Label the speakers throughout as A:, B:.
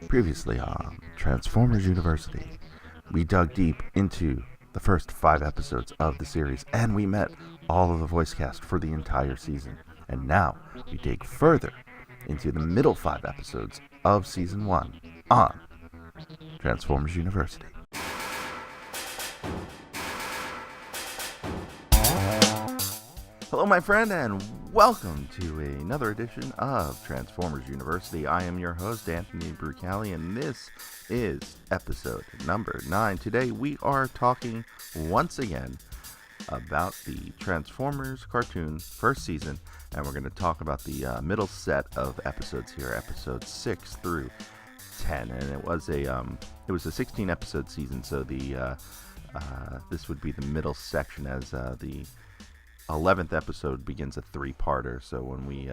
A: Previously on Transformers University, we dug deep into the first 5 episodes of the series, and we met all of the voice cast for the entire season. And now we dig further into the middle 5 episodes of Season 1 on Transformers University. Hello, my friend, and welcome to another edition of Transformers University. I am your host, Anthony Brucali, and this is episode number 9. Today, we are talking once again about the Transformers cartoon first season, and we're going to talk about the middle set of episodes here, episodes 6 through 10. And it was a 16-episode season, so this would be the middle section, as the 11th episode begins a 3-parter. So when we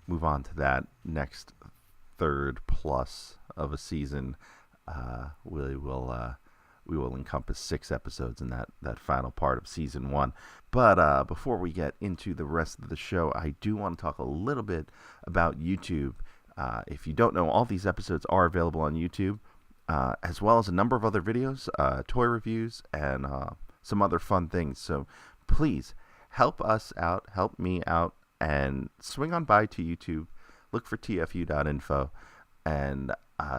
A: move on to that next third plus of a season, we will encompass 6 episodes in that final part of season 1. But before we get into the rest of the show, I do want to talk a little bit about YouTube. If you don't know, all these episodes are available on YouTube, as well as a number of other videos, toy reviews, and some other fun things. So please help us out, help me out, and swing on by to YouTube, look for TFU.INFO, and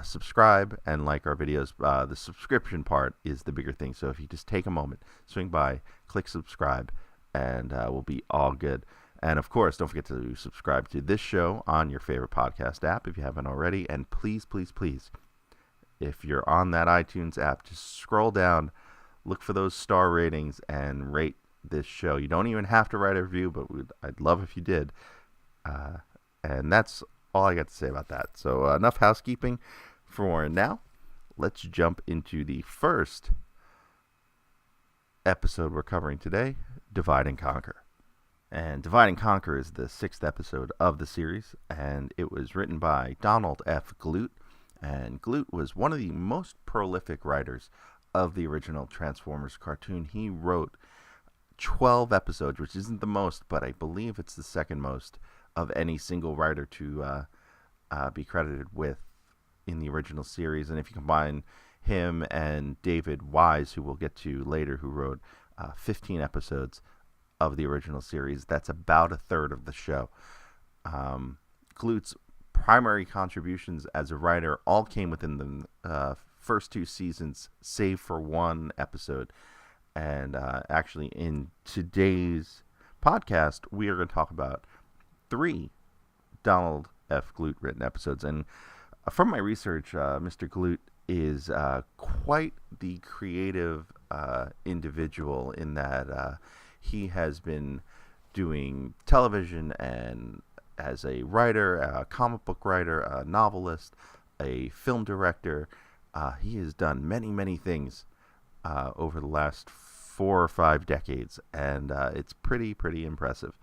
A: subscribe and like our videos. The subscription part is the bigger thing, so if you just take a moment, swing by, click subscribe, and we'll be all good. And of course, don't forget to subscribe to this show on your favorite podcast app if you haven't already. And please, please, please, if you're on that iTunes app, just scroll down, look for those star ratings, and rate this show. You don't even have to write a review, but I'd love if you did. And that's all I got to say about that. So enough housekeeping for now. Let's jump into the first episode we're covering today, Divide and Conquer. And Divide and Conquer is the 6th episode of the series, and it was written by Donald F. Glut. And Glut was one of the most prolific writers of the original Transformers cartoon. He wrote 12 episodes, which isn't the most, but I believe it's the second most of any single writer to be credited with in the original series. And if you combine him and David Wise, who we'll get to later, who wrote 15 episodes of the original series, that's about a third of the show. Glut's primary contributions as a writer all came within the first 2 seasons, save for one episode. And actually, in today's podcast, we are going to talk about 3 Donald F. Glut written episodes. And from my research, Mr. Glut is quite the creative individual, in that he has been doing television and as a writer, a comic book writer, a novelist, a film director. He has done many, many things over the last 4 or 5 decades, and it's pretty impressive.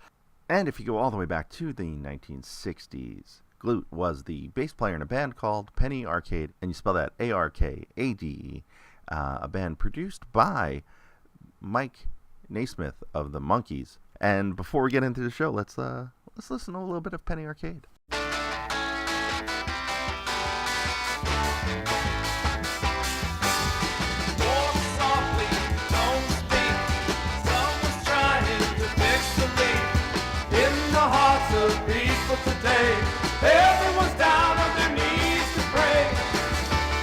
A: And if you go all the way back to the 1960s, Glut was the bass player in a band called Penny Arcade, and you spell that A-R-K-A-D-E, a band produced by Mike Naismith of the Monkees. And before we get into the show, let's listen to a little bit of Penny Arcade.
B: Today, everyone's down on their knees to pray.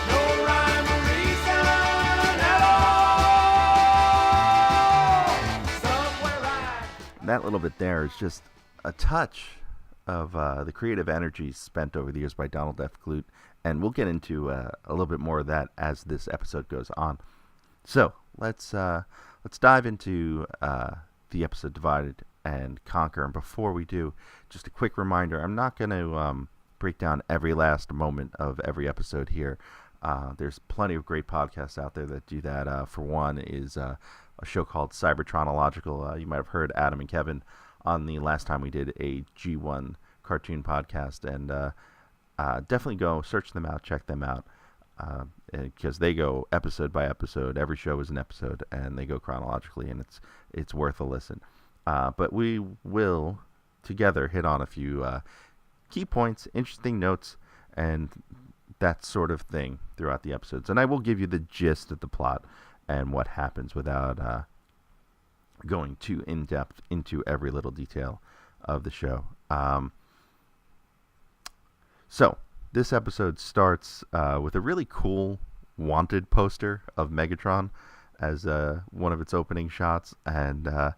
B: No rhyme or reason at all. Somewhere
A: That little bit there is just a touch of the creative energy spent over the years by Donald F. Glut, and we'll get into a little bit more of that as this episode goes on. So let's dive into the episode Divided and Conquer. And before we do, just a quick reminder, I'm not going to break down every last moment of every episode here. There's plenty of great podcasts out there that do that. For one is a show called Cybertronological. You might have heard Adam and Kevin on the last time we did a G1 cartoon podcast, and definitely go search them out, check them out, because they go episode by episode. Every show is an episode, and they go chronologically, and it's worth a listen. But we will together hit on a few key points, interesting notes, and that sort of thing throughout the episodes. And I will give you the gist of the plot and what happens without going too in-depth into every little detail of the show. So, this episode starts with a really cool wanted poster of Megatron as one of its opening shots, and I'm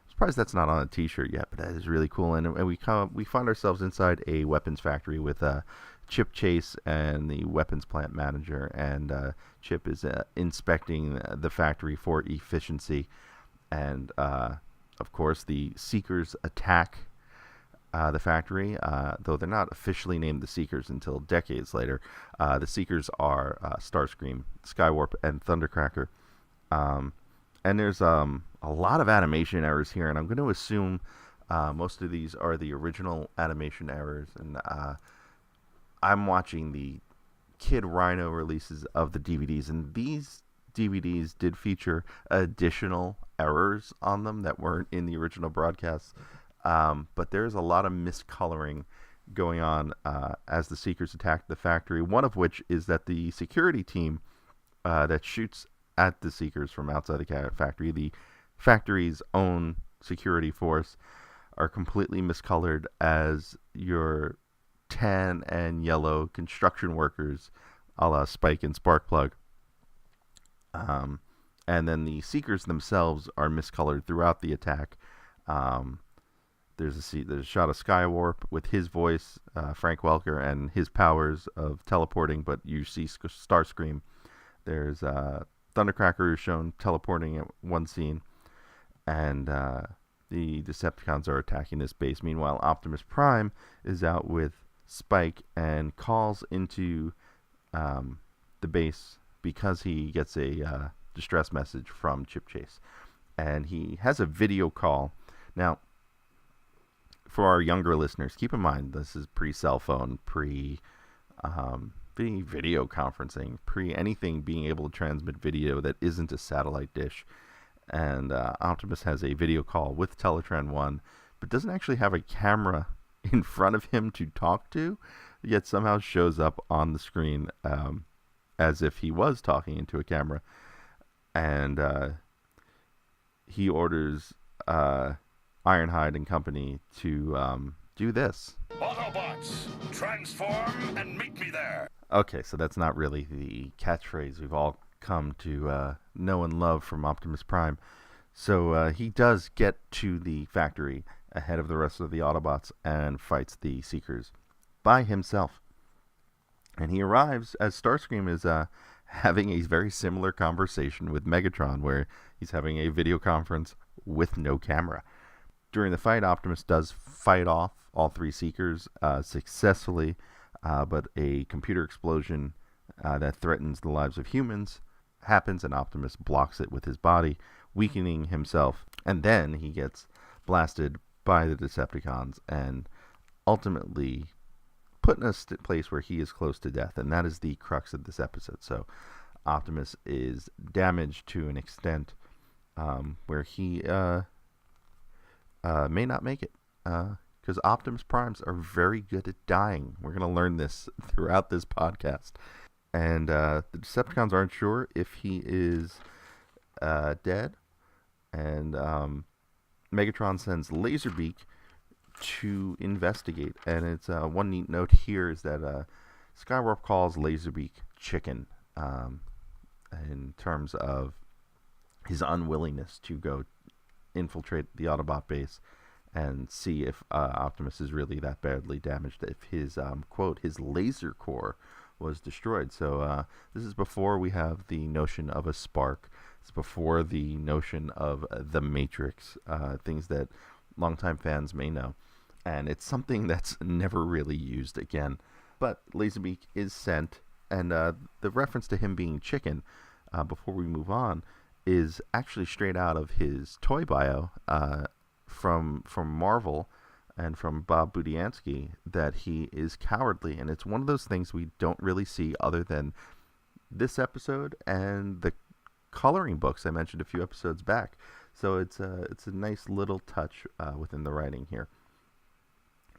A: surprised that's not on a t-shirt yet, but that is really cool. And we find ourselves inside a weapons factory with Chip Chase and the weapons plant manager, and Chip is inspecting the factory for efficiency, and of course the Seekers attack the factory, though they're not officially named the Seekers until decades later. The Seekers are Starscream, Skywarp, and Thundercracker. And there's a lot of animation errors here, and I'm going to assume most of these are the original animation errors. And I'm watching the Kid Rhino releases of the DVDs, and these DVDs did feature additional errors on them that weren't in the original broadcasts. But there's a lot of miscoloring going on as the Seekers attack the factory, one of which is that the security team that shoots at the Seekers from outside the factory, the factory's own security force, are completely miscolored as your tan and yellow construction workers, a la Spike and Sparkplug. And then the Seekers themselves are miscolored throughout the attack. There's a shot of Skywarp with his voice, Frank Welker, and his powers of teleporting, but you see Starscream. There's Thundercracker is shown teleporting at one scene, and the Decepticons are attacking this base. Meanwhile, Optimus Prime is out with Spike and calls into the base because he gets a distress message from Chip Chase. And he has a video call. Now, for our younger listeners, keep in mind this is pre-cell phone, pre-video conferencing, pre-anything being able to transmit video that isn't a satellite dish. And Optimus has a video call with Teletran 1, but doesn't actually have a camera in front of him to talk to, yet somehow shows up on the screen as if he was talking into a camera. And he orders Ironhide and company to do this.
C: Autobots, transform and meet me there.
A: Okay, so that's not really the catchphrase we've all come to know and love from Optimus Prime. So he does get to the factory ahead of the rest of the Autobots and fights the Seekers by himself. And he arrives as Starscream is having a very similar conversation with Megatron, where he's having a video conference with no camera. During the fight, Optimus does fight off all three Seekers successfully, but a computer explosion that threatens the lives of humans happens, and Optimus blocks it with his body, weakening himself. And then he gets blasted by the Decepticons and ultimately put in a place where he is close to death, and that is the crux of this episode. So Optimus is damaged to an extent where he may not make it, because Optimus Primes are very good at dying. We're going to learn this throughout this podcast. And the Decepticons aren't sure if he is dead, and Megatron sends Laserbeak to investigate. And it's one neat note here is that Skywarp calls Laserbeak chicken in terms of his unwillingness to go infiltrate the Autobot base and see if Optimus is really that badly damaged, if his quote, his laser core was destroyed. So this is before we have the notion of a spark. It's before the notion of the Matrix, things that longtime fans may know. And it's something that's never really used again. But Laserbeak is sent, and the reference to him being chicken, before we move on, is actually straight out of his toy bio from Marvel and from Bob Budiansky, that he is cowardly. And it's one of those things we don't really see other than this episode and the coloring books I mentioned a few episodes back. So it's a nice little touch within the writing here.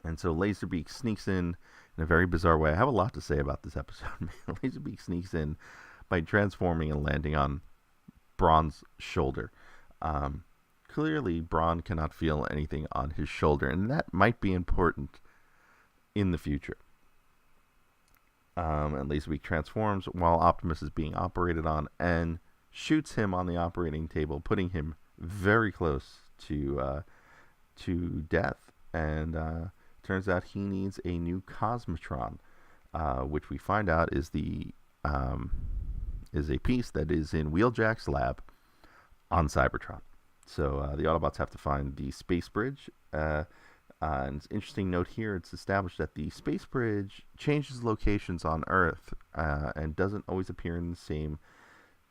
A: And so Laserbeak sneaks in a very bizarre way. I have a lot to say about this episode. Laserbeak sneaks in by transforming and landing on Brawn's shoulder. Clearly, Brawn cannot feel anything on his shoulder, and that might be important in the future. And Laserbeak transforms while Optimus is being operated on and shoots him on the operating table, putting him very close to death. And turns out he needs a new Cosmotron, which we find out is a piece that is in Wheeljack's lab on Cybertron. So the Autobots have to find the space bridge. And it's an interesting note here. It's established that the space bridge changes locations on Earth and doesn't always appear in the same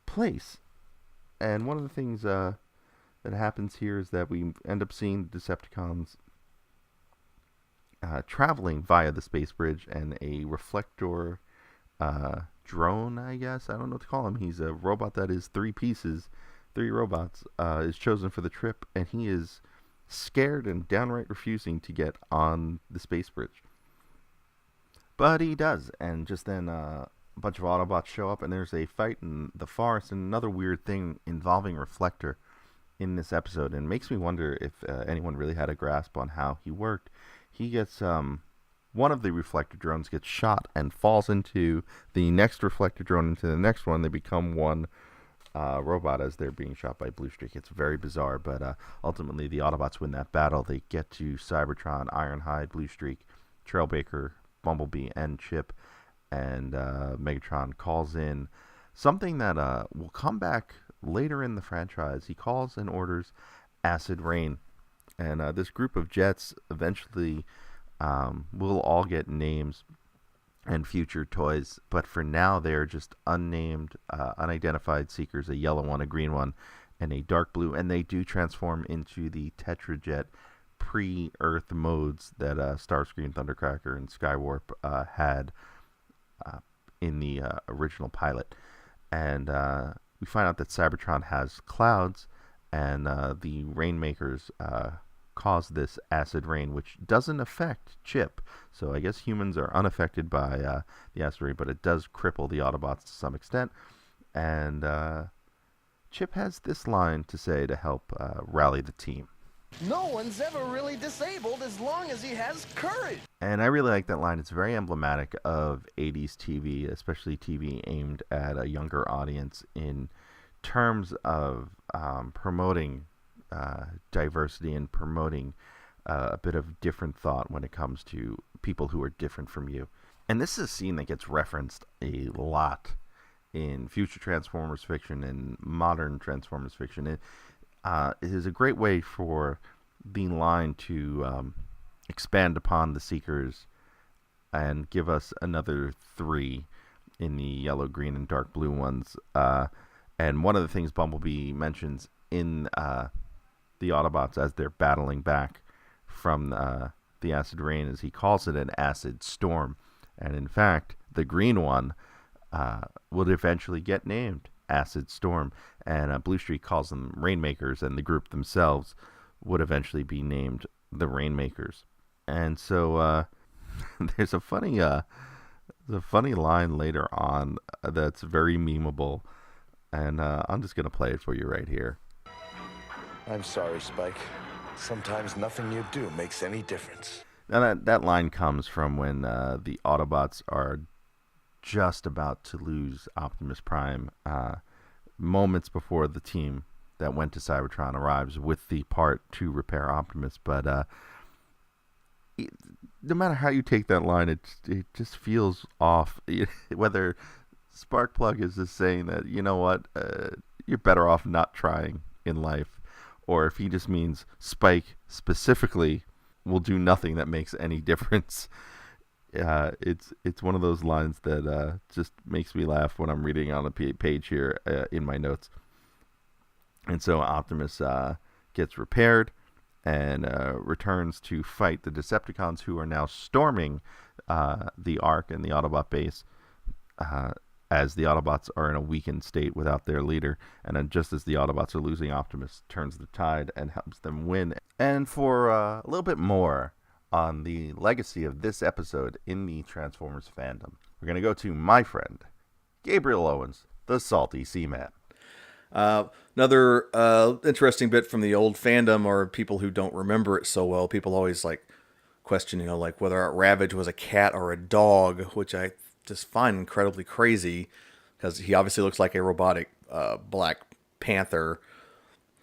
A: place. And one of the things that happens here is that we end up seeing the Decepticons traveling via the space bridge, and a reflector drone, I guess. I don't know what to call him. He's a robot that is three robots, is chosen for the trip, and he is scared and downright refusing to get on the space bridge. But he does, and just then a bunch of Autobots show up, and there's a fight in the forest, and another weird thing involving Reflector in this episode, and it makes me wonder if anyone really had a grasp on how he worked. He gets, one of the reflector drones gets shot and falls into the next reflector drone, into the next one. They become one robot as they're being shot by Bluestreak. It's very bizarre, but ultimately the Autobots win that battle. They get to Cybertron, Ironhide, Bluestreak, Trailbreaker, Bumblebee, and Chip, and Megatron calls in something that will come back later in the franchise. He calls and orders Acid Rain. And this group of jets eventually will all get names and future toys. But for now, they are just unnamed, unidentified seekers, a yellow one, a green one, and a dark blue. And they do transform into the Tetrajet pre-Earth modes that Starscream, Thundercracker, and Skywarp had in the original pilot. And we find out that Cybertron has clouds, and the Rainmakers cause this acid rain, which doesn't affect Chip. So I guess humans are unaffected by the acid rain, but it does cripple the Autobots to some extent. And Chip has this line to say to help rally the team.
D: No one's ever really disabled as long as he has courage.
A: And I really like that line. It's very emblematic of 80s TV, especially TV aimed at a younger audience in terms of promoting diversity and promoting a bit of different thought when it comes to people who are different from you. And this is a scene that gets referenced a lot in future Transformers fiction and modern Transformers fiction. It is a great way for the line to expand upon the Seekers and give us another three in the yellow, green, and dark blue ones. And one of the things Bumblebee mentions in the Autobots as they're battling back from the acid rain is he calls it an acid storm. And in fact, the green one would eventually get named Acid Storm. And Bluestreak calls them Rainmakers, and the group themselves would eventually be named the Rainmakers. And so there's a funny line later on that's very memeable. And I'm just going to play it for you right here.
E: I'm sorry, Spike. Sometimes nothing you do makes any difference.
A: Now that line comes from when the Autobots are just about to lose Optimus Prime, moments before the team that went to Cybertron arrives with the part to repair Optimus. But no matter how you take that line, it just feels off. Whether Sparkplug is just saying that, you know what, you're better off not trying in life, or if he just means Spike specifically will do nothing that makes any difference. It's one of those lines that just makes me laugh when I'm reading on a page here in my notes. And so Optimus gets repaired and returns to fight the Decepticons, who are now storming the Ark and the Autobot base, as the Autobots are in a weakened state without their leader. And then just as the Autobots are losing, Optimus turns the tide and helps them win. And for a little bit more on the legacy of this episode in the Transformers fandom. We're going to go to my friend, Gabrial Owens, the Salty Seaman.
F: Another interesting bit from the old fandom, or people who don't remember it so well. People always question, like whether Ravage was a cat or a dog, which I just find incredibly crazy because he obviously looks like a robotic Black Panther,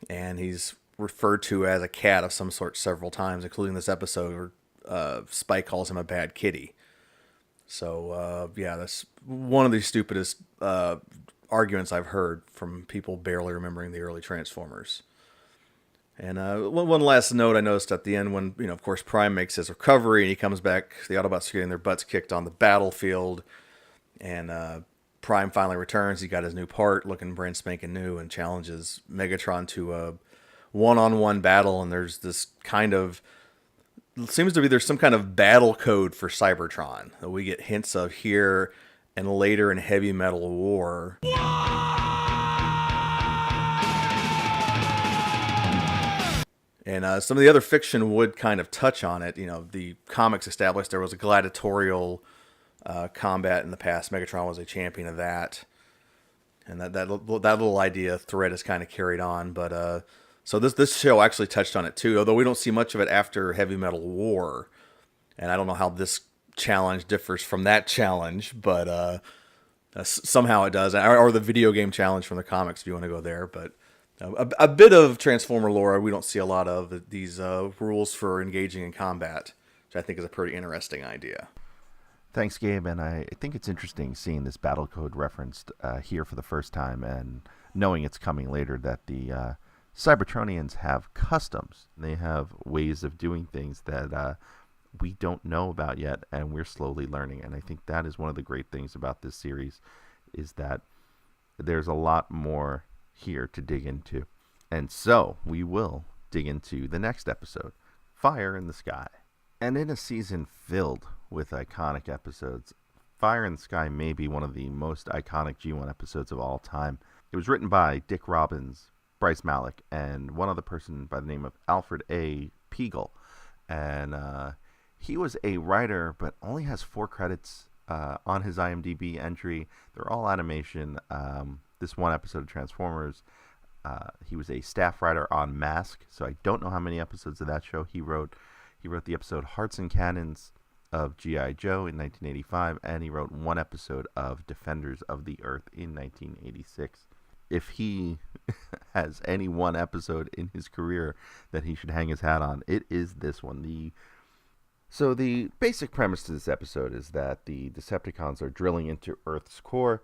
F: and he's referred to as a cat of some sort several times, including this episode where Spike calls him a bad kitty. So, that's one of the stupidest arguments I've heard from people barely remembering the early Transformers. And one last note I noticed at the end when, of course, Prime makes his recovery and he comes back, the Autobots are getting their butts kicked on the battlefield, and Prime finally returns. He got his new part, looking brand spanking new, and challenges Megatron to a one-on-one battle, and there's this there's some kind of battle code for Cybertron that we get hints of here and later in Heavy Metal War. And some of the other fiction would kind of touch on it. The comics established there was a gladiatorial combat in the past. Megatron was a champion of that. And that little idea thread is kind of carried on. But so this show actually touched on it too, although we don't see much of it after Heavy Metal War. And I don't know how this challenge differs from that challenge, but somehow it does. Or the video game challenge from the comics if you want to go there. But a bit of Transformer lore we don't see a lot of, these rules for engaging in combat, which I think is a pretty interesting idea.
A: Thanks, Gabe, and I think it's interesting seeing this battle code referenced here for the first time and knowing it's coming later, that the Cybertronians have customs. They have ways of doing things that we don't know about yet, and we're slowly learning. And I think that is one of the great things about this series, is that there's a lot more here to dig into. And so we will dig into the next episode, Fire in the Sky. And in a season filled with iconic episodes, Fire in the Sky may be one of the most iconic G1 episodes of all time. It was written by Dick Robbins, Bryce Malek, and one other person by the name of Alfred A. Peagle. And he was a writer, but only has 4 credits on his IMDb entry. They're all animation. This one episode of Transformers, he was a staff writer on Mask, so I don't know how many episodes of that show he wrote. He wrote the episode Hearts and Cannons of G.I. Joe in 1985, and he wrote 1 episode of Defenders of the Earth in 1986. If he has any one episode in his career that he should hang his hat on, it is this one. So the basic premise to this episode is that the Decepticons are drilling into Earth's core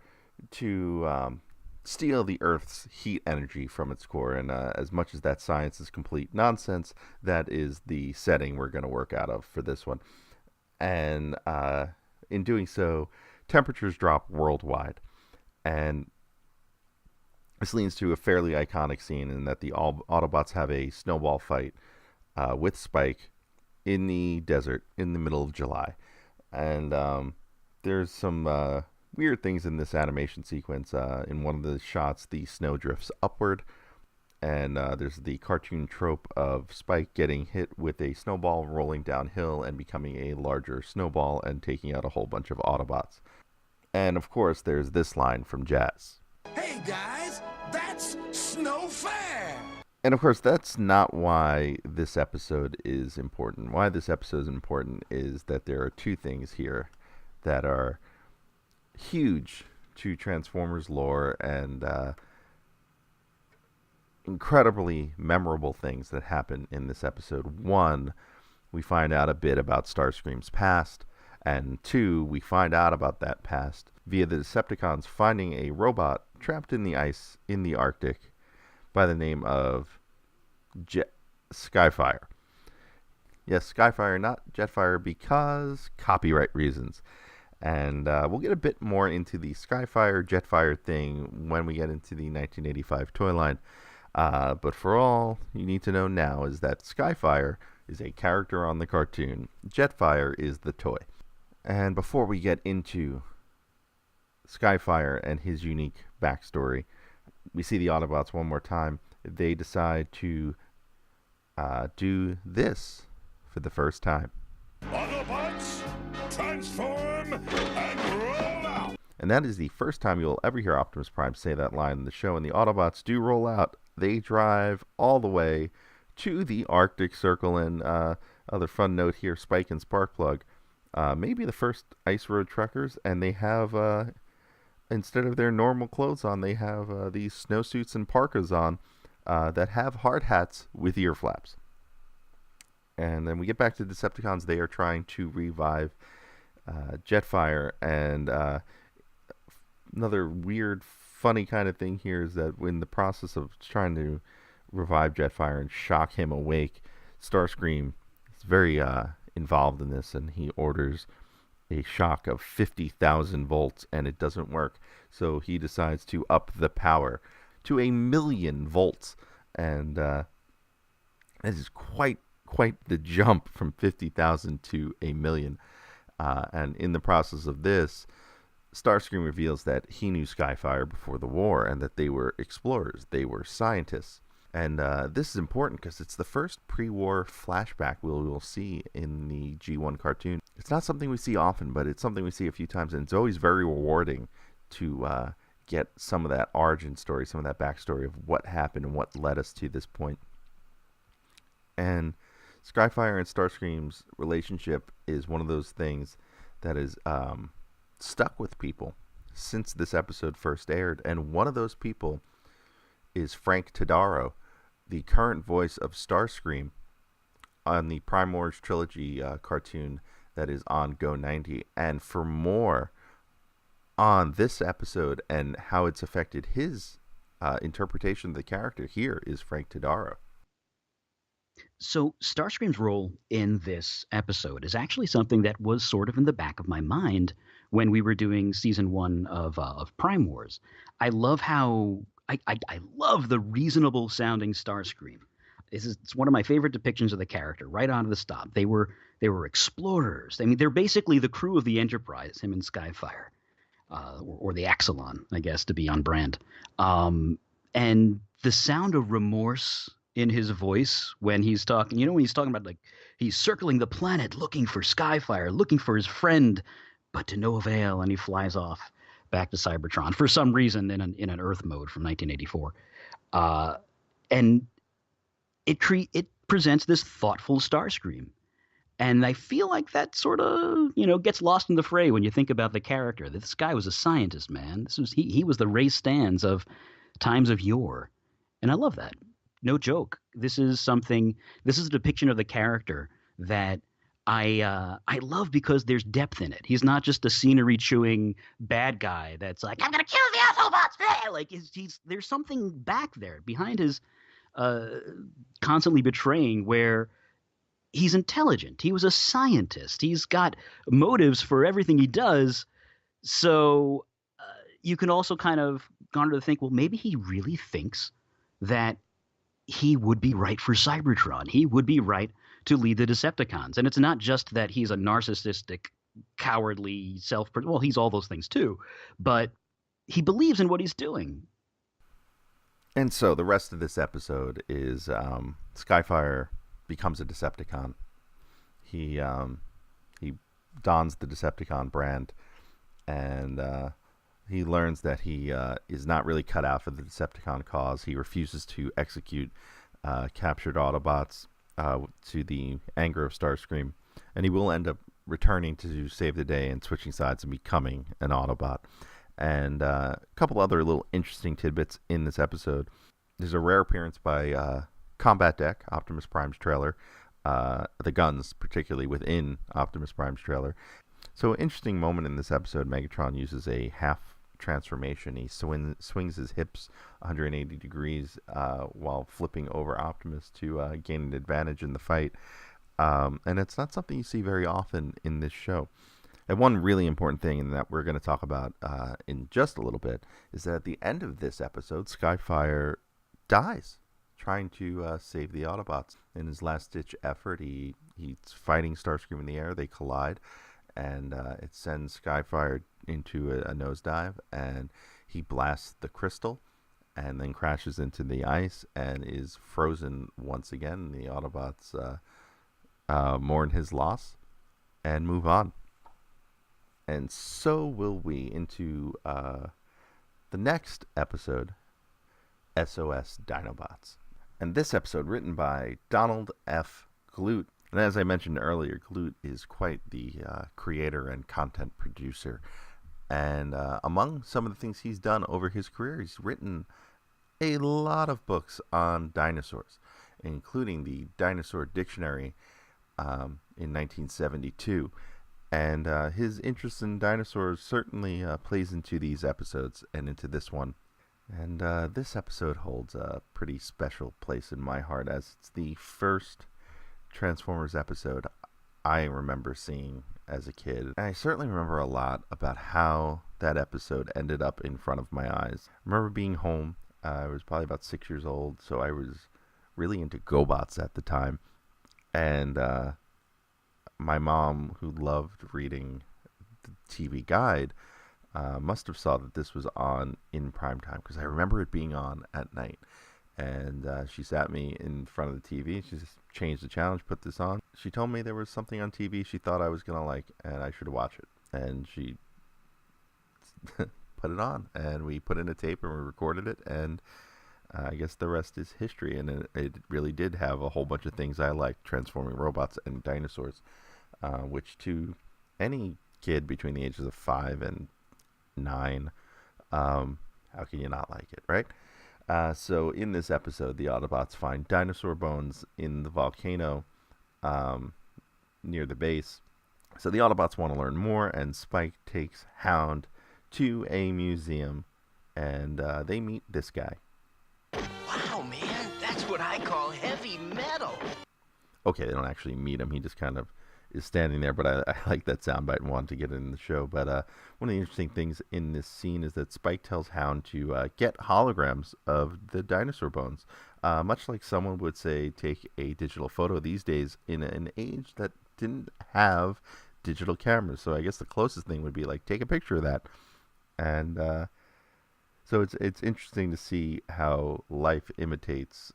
A: to steal the Earth's heat energy from its core. And as much as that science is complete nonsense, that is the setting we're going to work out of for this one. And in doing so, temperatures drop worldwide. And this leads to a fairly iconic scene in that the Autobots have a snowball fight with Spike in the desert in the middle of July. And there's some weird things in this animation sequence. In one of the shots, the snow drifts upward, and there's the cartoon trope of Spike getting hit with a snowball, rolling downhill and becoming a larger snowball and taking out a whole bunch of Autobots. And of course, there's this line from Jazz.
C: Hey guys, that's Snow Fair!
A: And of course, that's not why this episode is important. Why this episode is important is that there are 2 things here that are huge to Transformers lore and incredibly memorable things that happen in this episode. 1, we find out a bit about Starscream's past, and 2, we find out about that past via the Decepticons finding a robot trapped in the ice in the Arctic by the name of Skyfire. Yes, Skyfire, not Jetfire, because copyright reasons. And we'll get a bit more into the Skyfire, Jetfire thing when we get into the 1985 toy line. But for all you need to know now is that Skyfire is a character on the cartoon. Jetfire is the toy. And before we get into Skyfire and his unique backstory, we see the Autobots one more time. They decide to do this for the first time.
C: transform and roll out.
A: And that is the first time you'll ever hear Optimus Prime say that line in the show. And the Autobots do roll out. They drive all the way to the Arctic Circle. And other fun note here, Spike and Sparkplug, maybe the first ice road truckers, and they have, instead of their normal clothes on, they have these snowsuits and parkas on that have hard hats with ear flaps. And then we get back to Decepticons. They are trying to revive Jetfire, and another weird, funny kind of thing here is that in the process of trying to revive Jetfire and shock him awake, Starscream is very involved in this, and he orders a shock of 50,000 volts, and it doesn't work. So he decides to up the power to 1,000,000 volts, and this is quite the jump from 50,000 to 1,000,000. And in the process of this, Starscream reveals that he knew Skyfire before the war and that they were explorers, they were scientists. And this is important because it's the first pre-war flashback we'll see in the G1 cartoon. It's not something we see often, but it's something we see a few times, and it's always very rewarding to get some of that origin story, some of that backstory of what happened and what led us to this point. And Skyfire and Starscream's relationship is one of those things that is stuck with people since this episode first aired, and one of those people is Frank Todaro, the current voice of Starscream on the Prime Wars trilogy cartoon that is on Go 90. And for more on this episode and how it's affected his interpretation of the character, here is Frank Todaro.
G: So Starscream's role in this episode is actually something that was sort of in the back of my mind when we were doing season 1 of Prime Wars. I love how I love the reasonable sounding Starscream. It's one of my favorite depictions of the character, right on to the stop. They were explorers. I mean, they're basically the crew of the Enterprise, him and Skyfire, or the Axelon, I guess, to be on brand. And the sound of remorse in his voice when he's talking, when he's talking about, like, he's circling the planet looking for Skyfire, looking for his friend, but to no avail, and he flies off back to Cybertron for some reason in an Earth mode from 1984. And it presents this thoughtful Starscream. And I feel like that sort of, gets lost in the fray when you think about the character. This guy was a scientist, man. He was the Ray Stans of times of yore. And I love that. No joke. This is a depiction of the character that I love because there's depth in it. He's not just a scenery-chewing bad guy that's like, I'm going to kill the Autobots! Like, there's something back there behind his constantly betraying, where he's intelligent. He was a scientist. He's got motives for everything he does. So you can also kind of garner to think, well, maybe he really thinks that he would be right for Cybertron. He would be right to lead the Decepticons. And it's not just that he's a narcissistic, cowardly, well, he's all those things too, but he believes in what he's doing.
A: And so the rest of this episode is Skyfire becomes a Decepticon. He dons the Decepticon brand, and he learns that he is not really cut out for the Decepticon cause. He refuses to execute captured Autobots to the anger of Starscream, and he will end up returning to save the day and switching sides and becoming an Autobot. And a couple other little interesting tidbits in this episode. There's a rare appearance by Combat Deck, Optimus Prime's trailer, the guns particularly within Optimus Prime's trailer. So an interesting moment in this episode, Megatron uses a half transformation. He swings his hips 180 degrees while flipping over Optimus to gain an advantage in the fight. And it's not something you see very often in this show. And one really important thing, and that we're going to talk about in just a little bit, is that at the end of this episode, Skyfire dies trying to save the Autobots. In his last-ditch effort, he's fighting Starscream in the air. They collide, and it sends Skyfire into a nosedive, and he blasts the crystal and then crashes into the ice and is frozen once again. The Autobots mourn his loss and move on. and so will we into the next episode, S.O.S. Dinobots. And this episode written by Donald F. Glute. And as I mentioned earlier, Glute is quite the creator and content producer. And among some of the things he's done over his career, he's written a lot of books on dinosaurs, including the Dinosaur Dictionary in 1972. And his interest in dinosaurs certainly plays into these episodes and into this one. And this episode holds a pretty special place in my heart, as it's the first Transformers episode I remember seeing as a kid. And I certainly remember a lot about how that episode ended up in front of my eyes. I remember being home. I was probably about 6 years old, so I was really into GoBots at the time. And my mom, who loved reading the TV Guide, must have saw that this was on in prime time, because I remember it being on at night. And she sat me in front of the TV. She just changed the channel. She put this on. She told me there was something on TV she thought I was going to like, and I should watch it. And she put it on, and we put in a tape, and we recorded it, and I guess the rest is history. And it really did have a whole bunch of things I liked, transforming robots and dinosaurs, which to any kid between the ages of 5 and 9, how can you not like it, right? So in this episode, the Autobots find dinosaur bones in the volcano near the base. So the Autobots want to learn more, and Spike takes Hound to a museum, and they meet this guy.
D: Wow, man, that's what I call heavy metal.
A: Okay, they don't actually meet him. He just kind of is standing there, but I like that soundbite and wanted to get it in the show. But one of the interesting things in this scene is that Spike tells Hound to get holograms of the dinosaur bones, much like someone would say take a digital photo these days in an age that didn't have digital cameras. So I guess the closest thing would be like take a picture of that. And so it's interesting to see how life imitates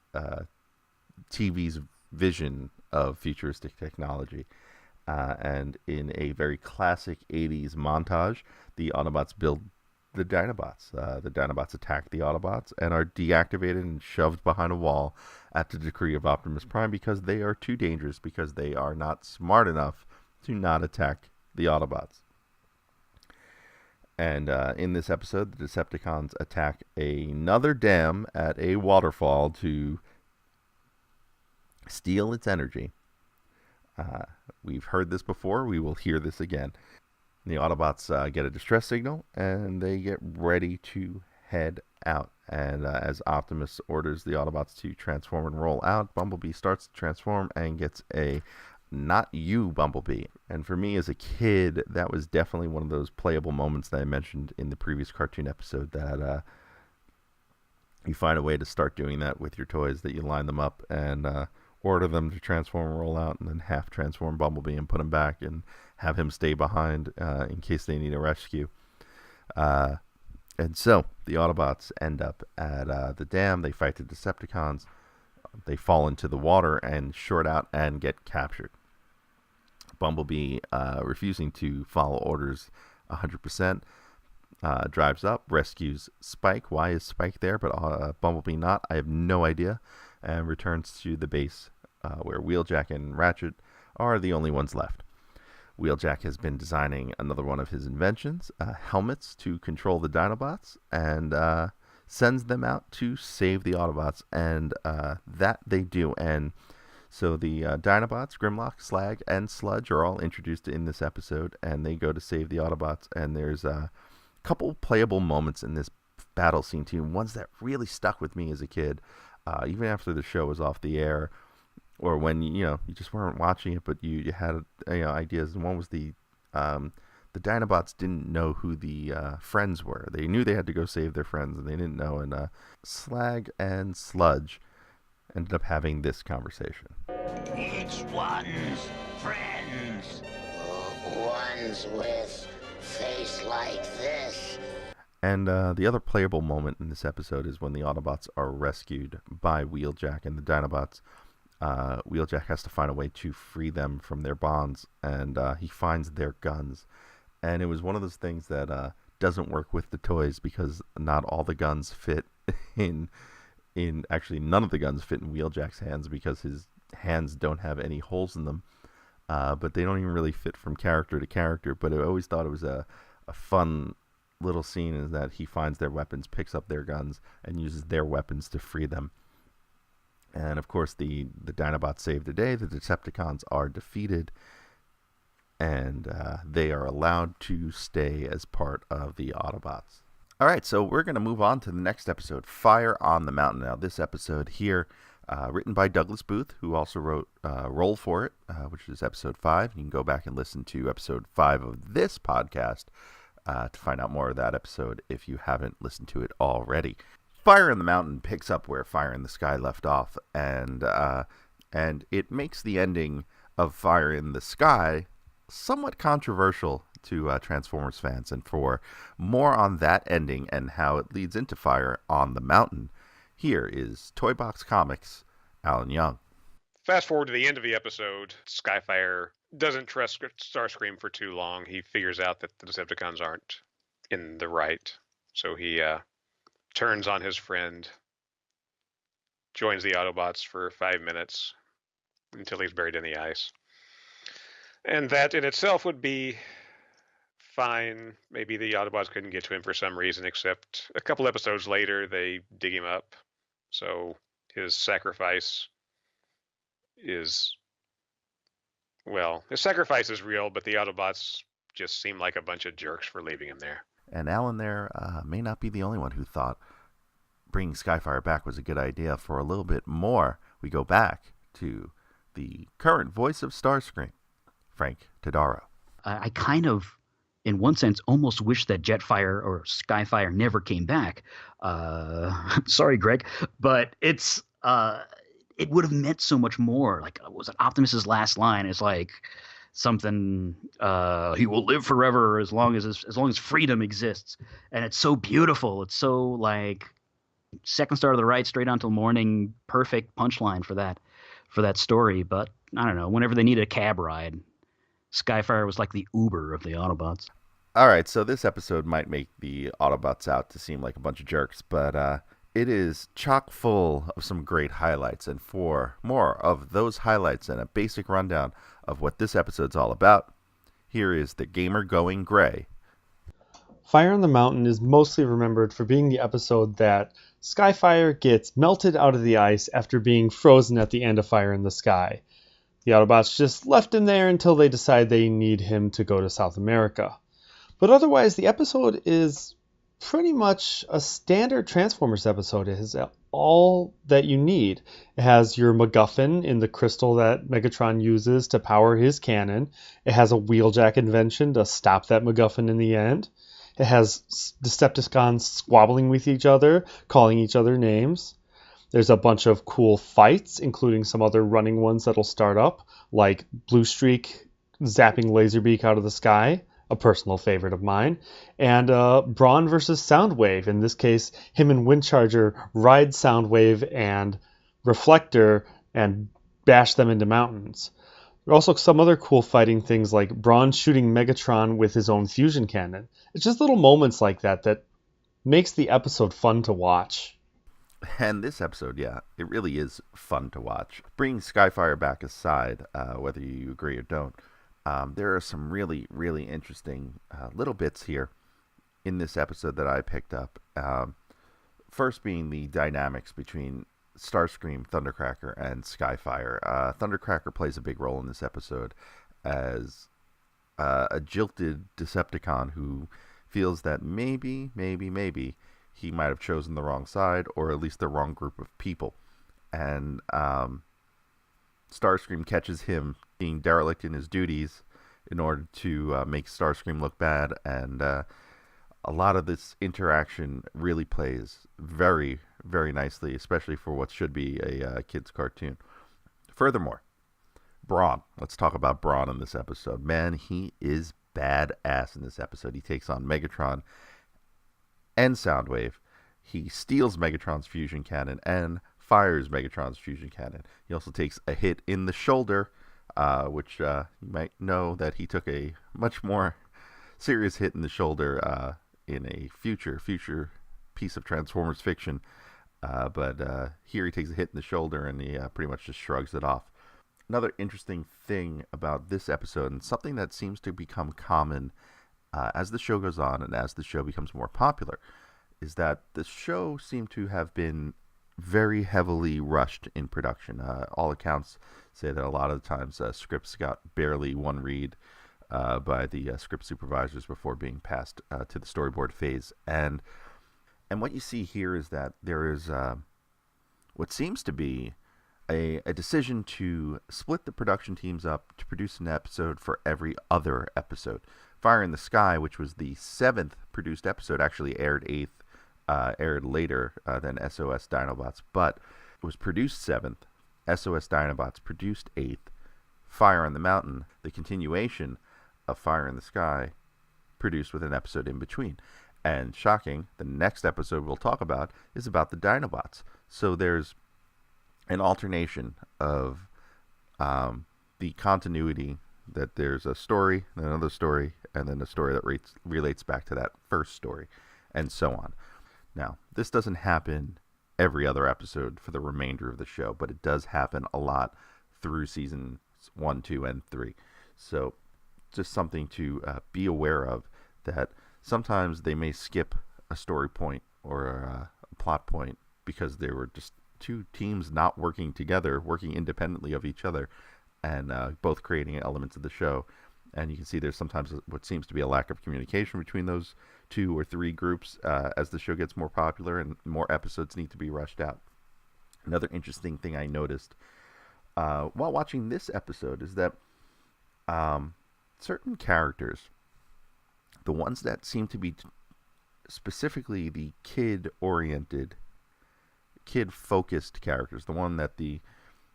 A: TV's vision of futuristic technology. And in a very classic 80s montage, the Autobots build the Dinobots. The Dinobots attack the Autobots and are deactivated and shoved behind a wall at the decree of Optimus Prime because they are too dangerous, because they are not smart enough to not attack the Autobots. And in this episode, the Decepticons attack another dam at a waterfall to steal its energy. We've heard this before. We will hear this again. The Autobots get a distress signal, and they get ready to head out. And as Optimus orders the Autobots to transform and roll out, Bumblebee starts to transform and gets a "not you, Bumblebee." And for me as a kid, that was definitely one of those playable moments that I mentioned in the previous cartoon episode, that you find a way to start doing that with your toys, that you line them up and order them to transform and roll out, and then half transform Bumblebee and put him back and have him stay behind in case they need a rescue. And so the Autobots end up at the dam. They fight the Decepticons. They fall into the water and short out and get captured. Bumblebee, refusing to follow orders 100%, drives up, rescues Spike. Why is Spike there but Bumblebee not? I have no idea. And returns to the base where Wheeljack and Ratchet are the only ones left. Wheeljack has been designing another one of his inventions, helmets to control the Dinobots, and sends them out to save the Autobots, and that they do. And so the Dinobots, Grimlock, Slag, and Sludge are all introduced in this episode, and they go to save the Autobots. And there's a couple playable moments in this battle scene too, ones that really stuck with me as a kid, even after the show was off the air, or when you just weren't watching it, but you had ideas. And one was the Dinobots didn't know who the friends were. They knew they had to go save their friends, and they didn't know. And Slag and Sludge ended up having this conversation.
C: Which one's friends?
H: Ones with face like this.
A: And the other playable moment in this episode is when the Autobots are rescued by Wheeljack and the Dinobots. Wheeljack has to find a way to free them from their bonds, and he finds their guns. And it was one of those things that doesn't work with the toys because not all the guns fit in actually none of the guns fit in Wheeljack's hands because his hands don't have any holes in them. But they don't even really fit from character to character. But I always thought it was a fun little scene is that he finds their weapons, picks up their guns, and uses their weapons to free them. And of course, the Dinobots save the day. The Decepticons are defeated, and they are allowed to stay as part of the Autobots. All right, so we're going to move on to the next episode, Fire on the Mountain. Now, this episode here, written by Douglas Booth, who also wrote Roll for It, which is episode 5. You can go back and listen to episode 5 of this podcast to find out more of that episode if you haven't listened to it already. Fire in the Mountain picks up where Fire in the Sky left off, and it makes the ending of Fire in the Sky somewhat controversial to Transformers fans. And for more on that ending and how it leads into Fire on the Mountain, here is ToyBoxComix, Alan Young.
I: Fast forward to the end of the episode, Skyfire doesn't trust Starscream for too long. He figures out that the Decepticons aren't in the right, so he turns on his friend, joins the Autobots for 5 minutes until he's buried in the ice. And that in itself would be fine. Maybe the Autobots couldn't get to him for some reason, except a couple episodes later, they dig him up. So his sacrifice is, well, his sacrifice is real, but the Autobots just seem like a bunch of jerks for leaving him there.
A: And Alan there may not be the only one who thought bringing Skyfire back was a good idea. For a little bit more, we go back to the current voice of Starscream, Frank Todaro.
G: I kind of, in one sense, almost wish that Jetfire or Skyfire never came back. Sorry, Greg, but it would have meant so much more. Like, was it Optimus's last line? It's like something, he will live forever as long as freedom exists. And it's so beautiful. It's so like second star to the right, straight on till morning, perfect punchline for that story. But I don't know, whenever they needed a cab ride, Skyfire was like the Uber of the Autobots.
A: All right, so this episode might make the Autobots out to seem like a bunch of jerks, but it is chock full of some great highlights. And for more of those highlights and a basic rundown of what this episode's all about, here is the Gamer Going Gray.
J: Fire on the Mountain is mostly remembered for being the episode that Skyfire gets melted out of the ice after being frozen at the end of Fire in the Sky. The Autobots just left him there until they decide they need him to go to South America. But otherwise, the episode is pretty much a standard Transformers episode. It has all that you need. It has your MacGuffin in the crystal that Megatron uses to power his cannon. It has a Wheeljack invention to stop that MacGuffin in the end. It has Decepticons squabbling with each other, calling each other names. There's a bunch of cool fights, including some other running ones that'll start up, like Blue Streak zapping Laserbeak out of the sky, a personal favorite of mine, and Brawn versus Soundwave. In this case, him and Windcharger ride Soundwave and Reflector and bash them into mountains. There are also some other cool fighting things like Brawn shooting Megatron with his own fusion cannon. It's just little moments like that makes the episode fun to watch.
A: And this episode, yeah, it really is fun to watch. Bringing Skyfire back aside, whether you agree or don't, there are some really, really interesting little bits here in this episode that I picked up. First being the dynamics between Starscream, Thundercracker, and Skyfire. Thundercracker plays a big role in this episode as a jilted Decepticon who feels that maybe he might have chosen the wrong side, or at least the wrong group of people. And Starscream catches him being derelict in his duties in order to make Starscream look bad. And a lot of this interaction really plays very, very nicely, especially for what should be a kid's cartoon. Furthermore, Brawn. Let's talk about Brawn in this episode. Man, he is badass in this episode. He takes on Megatron and Soundwave. He steals Megatron's fusion cannon and fires Megatron's fusion cannon. He also takes a hit in the shoulder, which you might know that he took a much more serious hit in the shoulder in a future piece of Transformers fiction. But here he takes a hit in the shoulder and he pretty much just shrugs it off. Another interesting thing about this episode, and something that seems to become common as the show goes on and as the show becomes more popular, is that the show seemed to have been very heavily rushed in production. All accounts say that a lot of the times scripts got barely one read by the script supervisors before being passed to the storyboard phase. And what you see here is that there is what seems to be a decision to split the production teams up to produce an episode for every other episode. Fire in the Sky, which was the 7th produced episode, actually aired later than S.O.S. Dinobots, but it was produced 7th. S.O.S. Dinobots produced 8th. Fire on the Mountain, the continuation of Fire in the Sky, produced with an episode in between. And shocking, the next episode we'll talk about is about the Dinobots. So there's an alternation of the continuity, that there's a story, then another story, and then a story that relates back to that first story, and so on. Now, this doesn't happen every other episode for the remainder of the show, but it does happen a lot through seasons 1, 2, and 3. So just something to be aware of, that sometimes they may skip a story point or a plot point because they were just two teams not working together, working independently of each other, and both creating elements of the show. And you can see there's sometimes what seems to be a lack of communication between those 2 or 3 groups as the show gets more popular and more episodes need to be rushed out. Another interesting thing I noticed while watching this episode is that certain characters, the ones that seem to be specifically the kid-oriented, kid-focused characters, the one that the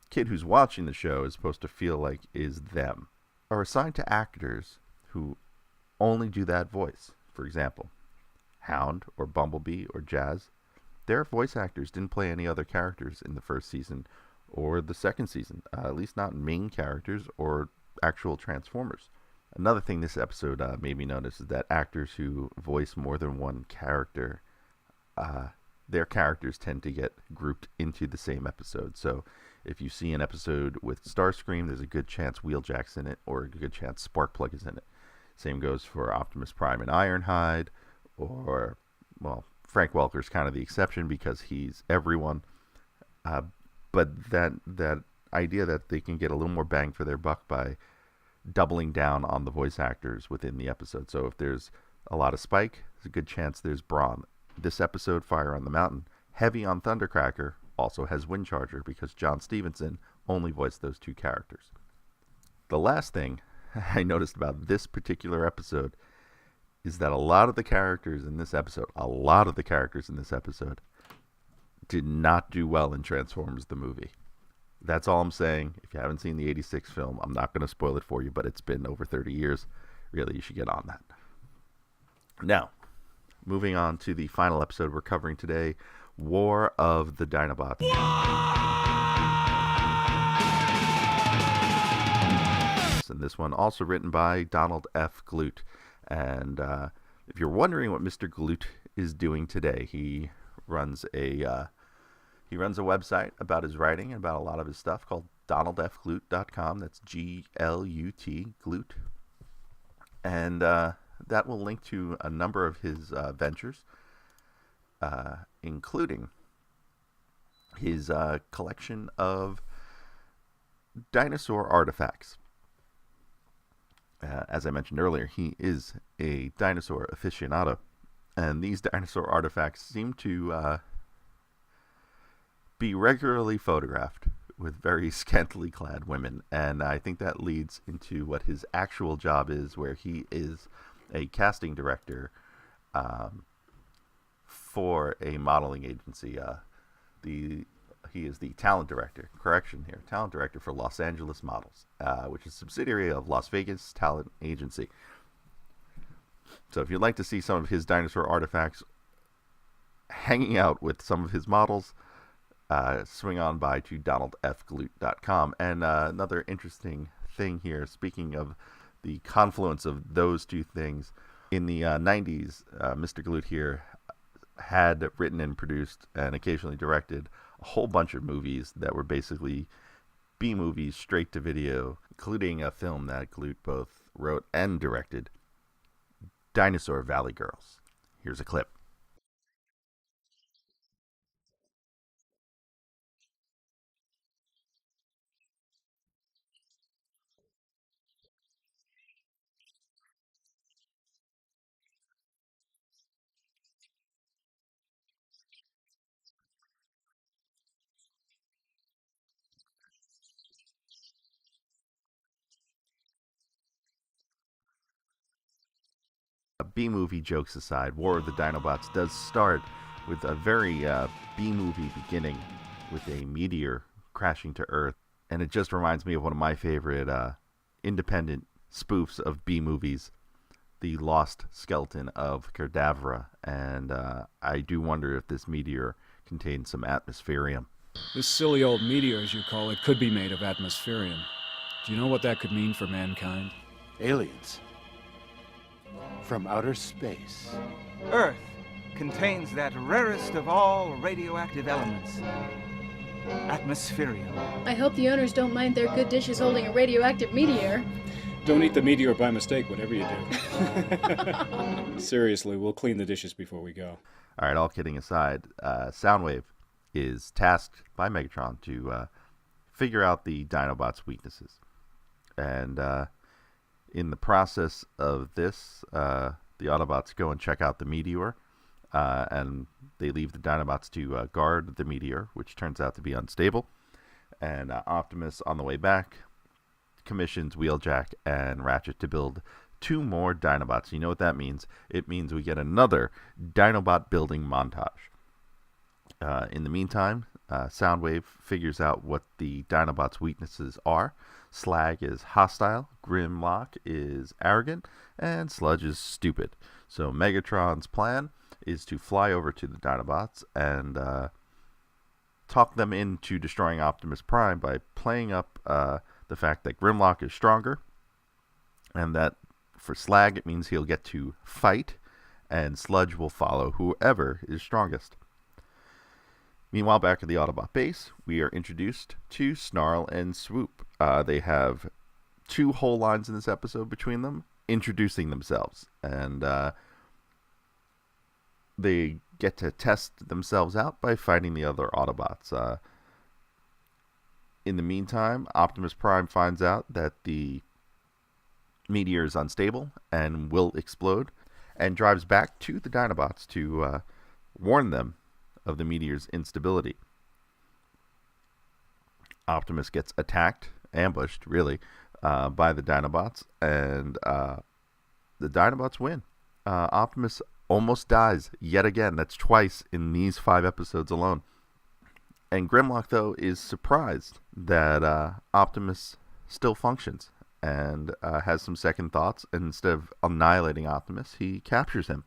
A: kid who's watching the show is supposed to feel like is them, are assigned to actors who only do that voice. For example, Hound or Bumblebee or Jazz, their voice actors didn't play any other characters in the first season or the second season, at least not main characters or actual Transformers. Another thing this episode made me notice is that actors who voice more than one character, their characters tend to get grouped into the same episode. So if you see an episode with Starscream, there's a good chance Wheeljack's in it, or a good chance Sparkplug is in it. Same goes for Optimus Prime and Ironhide, or, well, Frank Welker's kind of the exception because he's everyone. But that idea that they can get a little more bang for their buck by doubling down on the voice actors within the episode. So if there's a lot of Spike, there's a good chance there's Brawn. This episode, Fire on the Mountain, heavy on Thundercracker, also has Windcharger because John Stevenson only voiced those 2 characters. The last thing I noticed about this particular episode is that a lot of the characters in this episode did not do well in Transformers the movie. That's all I'm saying. If you haven't seen the 86 film, I'm not going to spoil it for you, but it's been over 30 years. Really, you should get on that. Now, moving on to the final episode we're covering today, War of the Dinobots. And this one also written by Donald F. Glut. And if you're wondering what Mr. Glut is doing today, he runs a website about his writing and about a lot of his stuff called DonaldFGlut.com. That's G-L-U-T, Glut. And that will link to a number of his ventures, including his collection of dinosaur artifacts. As I mentioned earlier, he is a dinosaur aficionado, and these dinosaur artifacts seem to be regularly photographed with very scantily clad women, and I think that leads into what his actual job is, where he is a casting director for a modeling agency. He is the talent director for Los Angeles Models, which is a subsidiary of Las Vegas Talent Agency. So if you'd like to see some of his dinosaur artifacts hanging out with some of his models, swing on by to DonaldFGlut.com. And another interesting thing here, speaking of the confluence of those two things, In the 90s, Mr. Galoot here had written and produced and occasionally directed a whole bunch of movies that were basically B-movies straight to video, including a film that Galoot both wrote and directed, Dinosaur Valley Girls. Here's a clip. B-movie jokes aside, War of the Dinobots does start with a very B-movie beginning with a meteor crashing to Earth. And it just reminds me of one of my favorite independent spoofs of B-movies, The Lost Skeleton of Cadavra. And I do wonder if this meteor contains some atmospherium.
K: This silly old meteor, as you call it, could be made of atmospherium. Do you know what that could mean for mankind?
L: Aliens. From outer space.
M: Earth contains that rarest of all radioactive elements, atmospherium.
N: I hope the owners don't mind their good dishes holding a radioactive meteor.
K: Don't eat the meteor by mistake, whatever you do. Seriously, we'll clean the dishes before we go.
A: All right, all kidding aside, Soundwave is tasked by Megatron to figure out the Dinobots' weaknesses. And in the process of this, the Autobots go and check out the meteor, and they leave the Dinobots to guard the meteor, which turns out to be unstable. And Optimus, on the way back, commissions Wheeljack and Ratchet to build 2 more Dinobots. You know what that means? It means we get another Dinobot building montage. In the meantime, Soundwave figures out what the Dinobots' weaknesses are. Slag is hostile, Grimlock is arrogant, and Sludge is stupid. So Megatron's plan is to fly over to the Dinobots and talk them into destroying Optimus Prime by playing up the fact that Grimlock is stronger, and that for Slag it means he'll get to fight, and Sludge will follow whoever is strongest. Meanwhile, back at the Autobot base, we are introduced to Snarl and Swoop. They have 2 whole lines in this episode between them, introducing themselves. And they get to test themselves out by fighting the other Autobots. In the meantime, Optimus Prime finds out that the meteor is unstable and will explode, and drives back to the Dinobots to warn them of the meteor's instability. Optimus gets attacked, ambushed, really, by the Dinobots, and the Dinobots win. Optimus almost dies yet again. That's twice in these 5 episodes alone. And Grimlock, though, is surprised that Optimus still functions and has some second thoughts. And instead of annihilating Optimus, he captures him.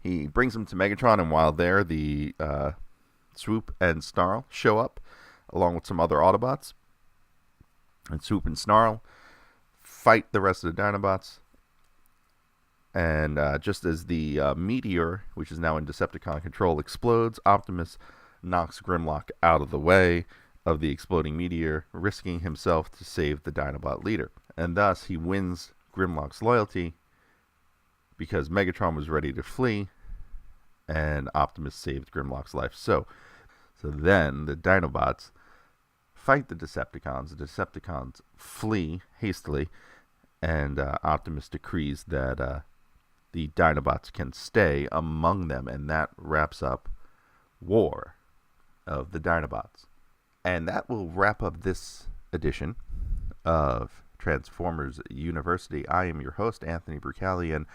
A: He brings him to Megatron, and while there, the Swoop and Snarl show up, along with some other Autobots. And Swoop and Snarl fight the rest of the Dinobots. And just as the meteor, which is now in Decepticon control, explodes, Optimus knocks Grimlock out of the way of the exploding meteor, risking himself to save the Dinobot leader. And thus, he wins Grimlock's loyalty, because Megatron was ready to flee, and Optimus saved Grimlock's life. So then the Dinobots fight the Decepticons. The Decepticons flee hastily, and Optimus decrees that the Dinobots can stay among them, and that wraps up War of the Dinobots. And that will wrap up this edition of Transformers University. I am your host, Anthony Brucali, and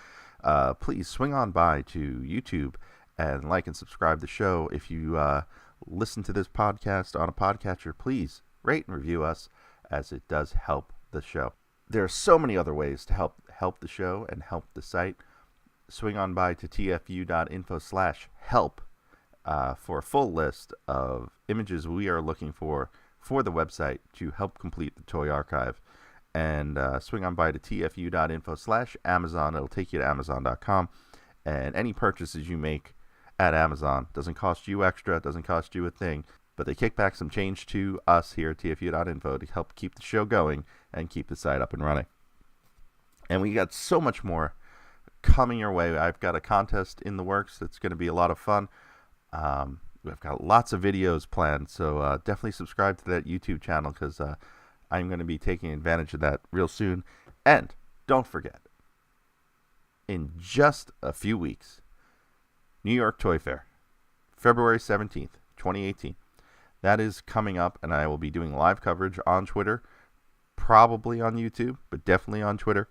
A: please swing on by to YouTube and like and subscribe to the show. If you listen to this podcast on a podcatcher, please rate and review us, as it does help the show. There are so many other ways to help the show and help the site. Swing on by to TFU.INFO/help for a full list of images we are looking for the website to help complete the toy archive. and swing on by to TFU.INFO/Amazon. It'll take you to Amazon.com. And any purchases you make at Amazon doesn't cost you extra, doesn't cost you a thing, but they kick back some change to us here at TFU.INFO to help keep the show going and keep the site up and running. And we got so much more coming your way. I've got a contest in the works that's going to be a lot of fun. We've got lots of videos planned, so definitely subscribe to that YouTube channel because I'm going to be taking advantage of that real soon. And don't forget, in just a few weeks, New York Toy Fair, February 17th, 2018. That is coming up, and I will be doing live coverage on Twitter, probably on YouTube, but definitely on Twitter.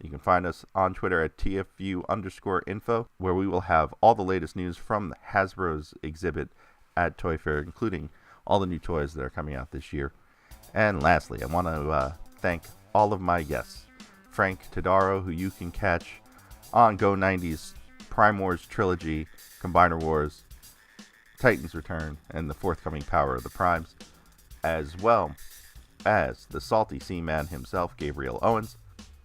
A: You can find us on Twitter at TFU_info, where we will have all the latest news from Hasbro's exhibit at Toy Fair, including all the new toys that are coming out this year. And lastly, I want to thank all of my guests. Frank Todaro, who you can catch on Go90's Prime Wars Trilogy, Combiner Wars, Titans Return, and the forthcoming Power of the Primes, as well as the Salty Seaman himself, Gabrial Owens,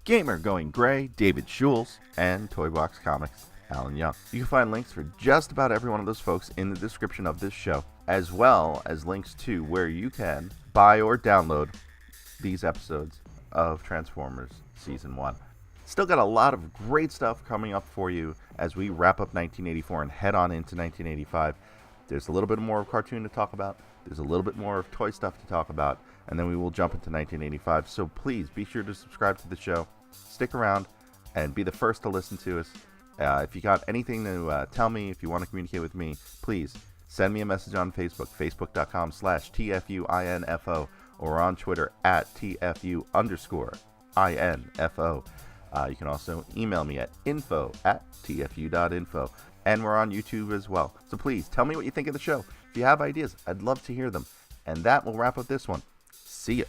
A: Gamer Going Gray, David Schulz, and ToyBoxComix, Alan Young. You can find links for just about every one of those folks in the description of this show, as well as links to where you can buy or download these episodes of Transformers Season 1. Still got a lot of great stuff coming up for you as we wrap up 1984 and head on into 1985. There's a little bit more of cartoon to talk about. There's a little bit more of toy stuff to talk about. And then we will jump into 1985. So please be sure to subscribe to the show. Stick around and be the first to listen to us. If you got anything to tell me, if you want to communicate with me, please send me a message on Facebook, facebook.com/TFU.INFO, or on Twitter at TFU_INFO. You can also email me at info@tfu.info. And we're on YouTube as well. So please, tell me what you think of the show. If you have ideas, I'd love to hear them. And that will wrap up this one. See ya.